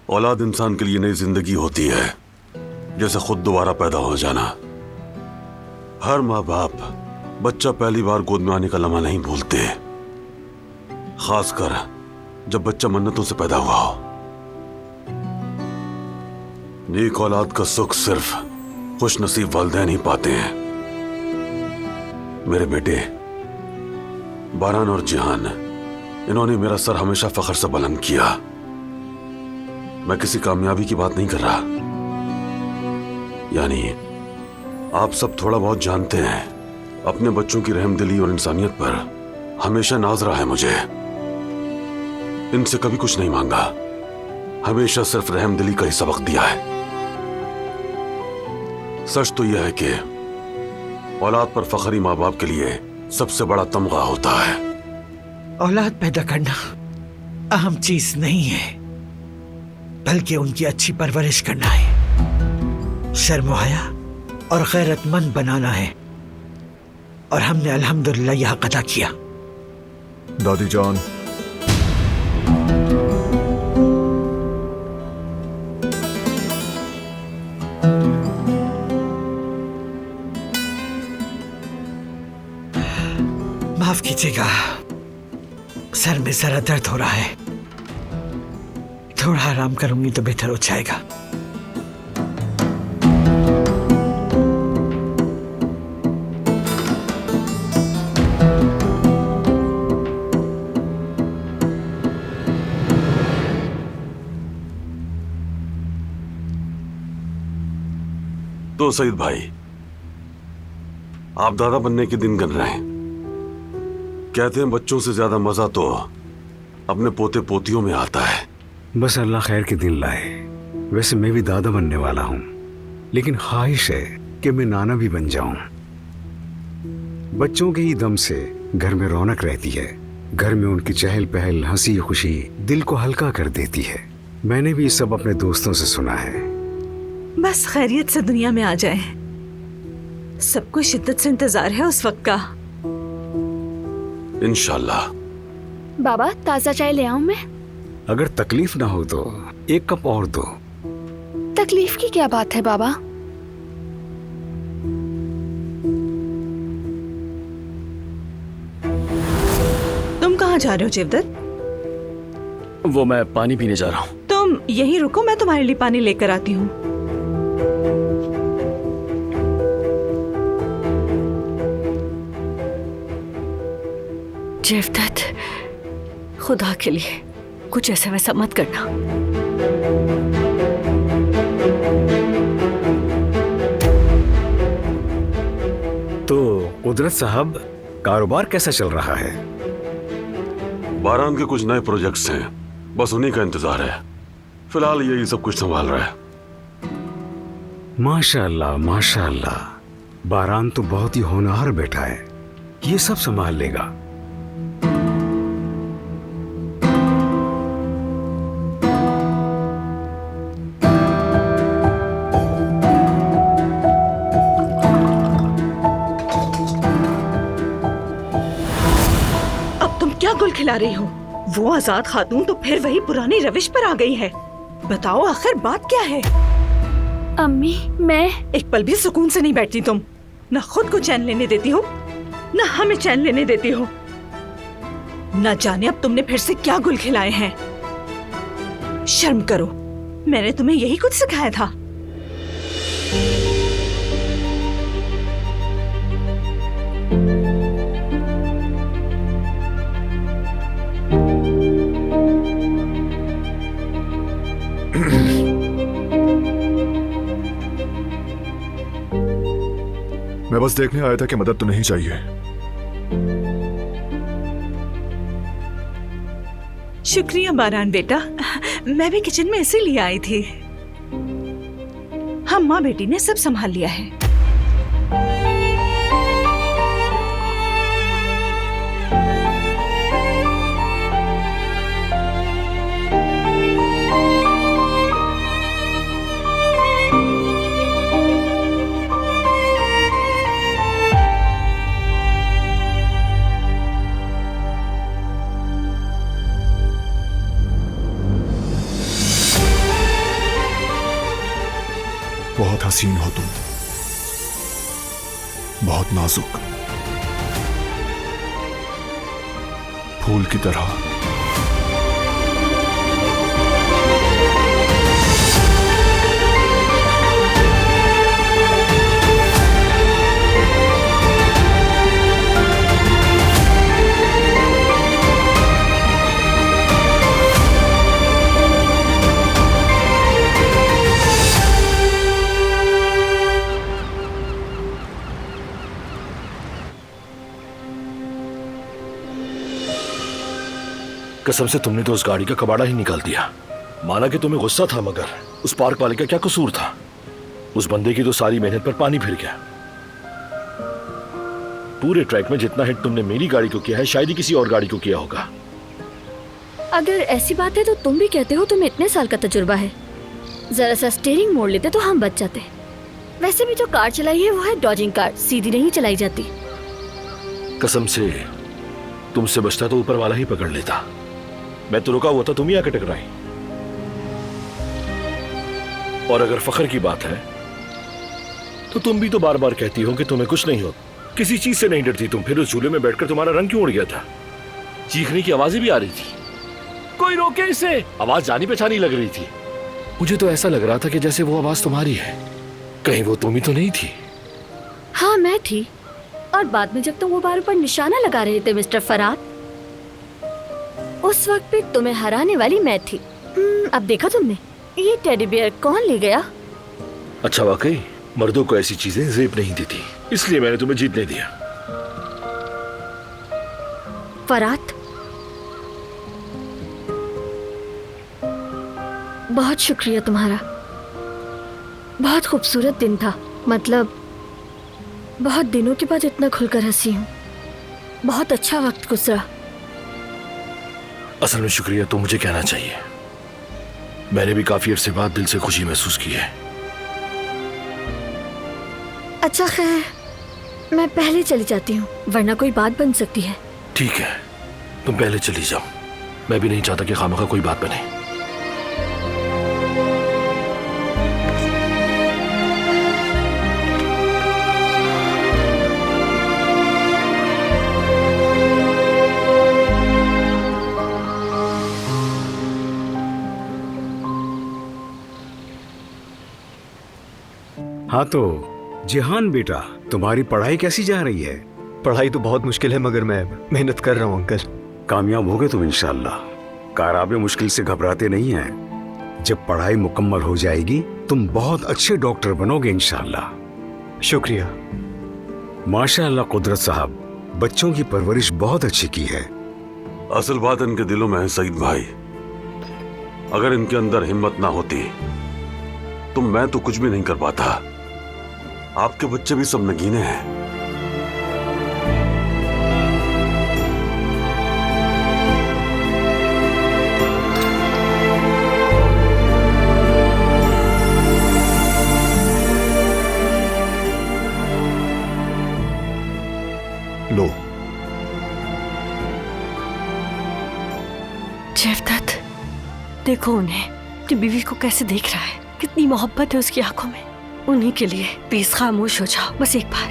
औलाद इंसान के लिए नई जिंदगी होती है, जैसे खुद दोबारा पैदा हो जाना। हर माँ बाप बच्चा पहली बार गोद में आने का लम्हा नहीं भूलते, खासकर जब बच्चा मन्नतों से पैदा हुआ हो। नेक औलाद का सुख सिर्फ खुश नसीब वालिदैन ही पाते हैं। मेरे बेटे बारान और जिहान, इन्होंने मेरा सर हमेशा फख्र से बुलंद किया। मैं किसी कामयाबी की बात नहीं कर रहा, यानी आप सब थोड़ा बहुत जानते हैं, अपने बच्चों की रहमदिली और इंसानियत पर हमेशा नाज रहा है मुझे। इनसे कभी कुछ नहीं मांगा, हमेशा सिर्फ रहमदिली का ही सबक दिया है। सच तो यह है कि औलाद पर फख्री माँ बाप के लिए सबसे बड़ा तमगा होता है। औलाद पैदा करना अहम चीज नहीं है, बल्कि उनकी अच्छी परवरिश करना है, शर्म हया और गैरतमंद बनाना है। और हमने अल्हम्दुलिल्लाह यह अदा किया। दादी जान, माफ कीजिएगा, सर में जरा दर्द हो रहा है, थोड़ा आराम करूंगी तो बेहतर हो जाएगा। तो सईद भाई, आप दादा बनने के दिन गिन रहे हैं। कहते हैं बच्चों से ज्यादा मजा तो अपने पोते पोतियों में आता है। बस अल्लाह खैर के दिन लाए। वैसे मैं भी दादा बनने वाला हूँ, लेकिन ख्वाहिश है कि मैं नाना भी बन जाऊं। बच्चों के ही दम से घर में रौनक रहती है, घर में उनकी चहल पहल, हंसी खुशी दिल को हल्का कर देती है। मैंने भी सब अपने दोस्तों से सुना है। बस खैरियत से दुनिया में आ जाए, सबको शिद्दत से इंतजार है उस वक्त का। इंशाल्लाह। बाबा, ताजा चाय ले आऊं मैं? अगर तकलीफ ना हो तो एक कप और दो। तकलीफ की क्या बात है बाबा? तुम कहाँ जा रहे हो जेवदत? वो मैं पानी पीने जा रहा हूँ। तुम यहीं रुको, मैं तुम्हारे लिए पानी लेकर आती हूँ। जेवदत, खुदा के लिए कुछ ऐसा वैसा मत करना। तो कुदरत साहब, कारोबार कैसा चल रहा है? बारान के कुछ नए प्रोजेक्ट्स हैं, बस उन्हीं का इंतजार है। फिलहाल यही सब कुछ संभाल रहा है। माशाअल्लाह माशाअल्लाह, बारान तो बहुत ही होनहार बेटा है, ये सब संभाल लेगा। क्या गुल खिला रही हो? वो आजाद खातून तो फिर वही पुरानी रविश पर आ गई है। बताओ आखिर बात क्या है? अम्मी, मैं एक पल भी सुकून से नहीं बैठती तुम। न खुद को चैन लेने देती हो, न हमें चैन लेने देती हो। न जाने अब तुमने फिर से क्या गुल खिलाए हैं। शर्म करो, मैंने तुम्हें यही कुछ सिखाया था। मैं बस देखने आया था कि मदद तो नहीं चाहिए। शुक्रिया बारान बेटा, मैं भी किचन में इसीलिए आई थी। हम माँ बेटी ने सब संभाल लिया है। बहुत हसीन हो तुम, बहुत नाजुक, फूल की तरह। कसम से तुमने तो उस गाड़ी का कबाड़ा ही निकाल दिया। माना कि तुम्हें गुस्सा था, मगर उस पार्क वाले का क्या कसूर था? उस बंदे की तो सारी मेहनत पर पानी फिर गया। पूरे ट्रैक में जितना हिट तुमने मेरी गाड़ी को किया है, शायद ही किसी और गाड़ी को किया होगा। अगर ऐसी बात है तो तुम भी कहते हो तुम्हें इतने साल का तजुर्बा है। जरा सा स्टीयरिंग मोड़ लेते तो हम बच जाते। वैसे भी जो कार चलाई है वो है डॉजिंग कार, सीधी नहीं चलाई जाती। कसम से तुमसे बचता तो ऊपर वाला ही पकड़ लेता। मैं तो रुका हुआ था, तुम ही आके टकराई। और अगर फख्र की बात है तो तुम भी तो बार बार कहती हो कि तुम्हें कुछ नहीं हो, किसी चीज से नहीं डरती तुम। फिर उस झूले में बैठकर तुम्हारा रंग क्यों उड़ गया था? चीखने की आवाजें भी आ रही थी। कोई रोके इसे। आवाज जानी पहचानी लग रही थी। मुझे तो ऐसा लग रहा था कि जैसे वो आवाज तुम्हारी है। कहीं वो तुम ही तो नहीं थी? हाँ मैं थी। और बाद में जब तुम वो बार पर निशाना लगा रहे थे मिस्टर फराद, उस वक्त भी तुम्हें हराने वाली मैं थी। अब देखा तुमने ये टेडी बियर कौन ले गया? अच्छा, वाकई मर्दों को ऐसी चीजें जेब नहीं देती, इसलिए मैंने तुम्हें जीतने दिया। फराद, बहुत शुक्रिया तुम्हारा। बहुत खूबसूरत दिन था। मतलब बहुत दिनों के बाद इतना खुलकर हंसी हूँ। बहुत अच्छा वक्त गुजरा। असल में शुक्रिया तो मुझे कहना चाहिए। मैंने भी काफी अरसे बाद दिल से खुशी महसूस की है। अच्छा खैर, मैं पहले चली जाती हूँ, वरना कोई बात बन सकती है। ठीक है, तुम पहले चली जाओ। मैं भी नहीं चाहता कि खामखा कोई बात बने। हाँ तो जिहान बेटा, तुम्हारी पढ़ाई कैसी जा रही है? पढ़ाई तो बहुत मुश्किल है, मगर मैं मेहनत कर रहा हूँ अंकल। कामयाब होगे तुम इंशाल्लाह। काराबे मुश्किल से घबराते नहीं हैं। जब पढ़ाई मुकम्मल हो जाएगी तुम बहुत अच्छे डॉक्टर बनोगे इंशाल्लाह। शुक्रिया। माशाअल्लाह कुदरत साहब, बच्चों की परवरिश बहुत अच्छी की है। असल बात इनके दिलों में है सईद भाई। अगर इनके अंदर हिम्मत ना होती तो मैं तो कुछ भी नहीं कर पाता। आपके बच्चे भी सब नगीने हैं। लो। जयवदत्त, देखो उन्हें, अपनी बीवी को कैसे देख रहा है। कितनी मोहब्बत है उसकी आंखों में। उन्हीं के लिए प्लीज खामोश हो जाओ, बस एक बार।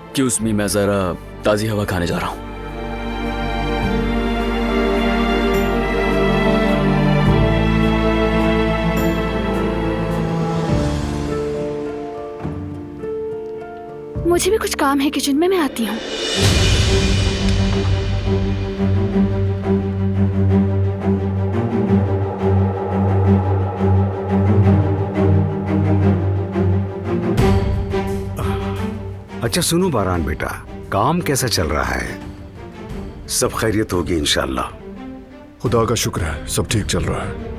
एक्सक्यूज मी, मैं जरा ताजी हवा खाने जा रहा हूँ। मुझे भी कुछ काम है किचन में, मैं आती हूँ। अच्छा सुनो बारान बेटा, काम कैसा चल रहा है? सब खैरियत होगी इंशाल्लाह। खुदा का शुक्र है, सब ठीक चल रहा है।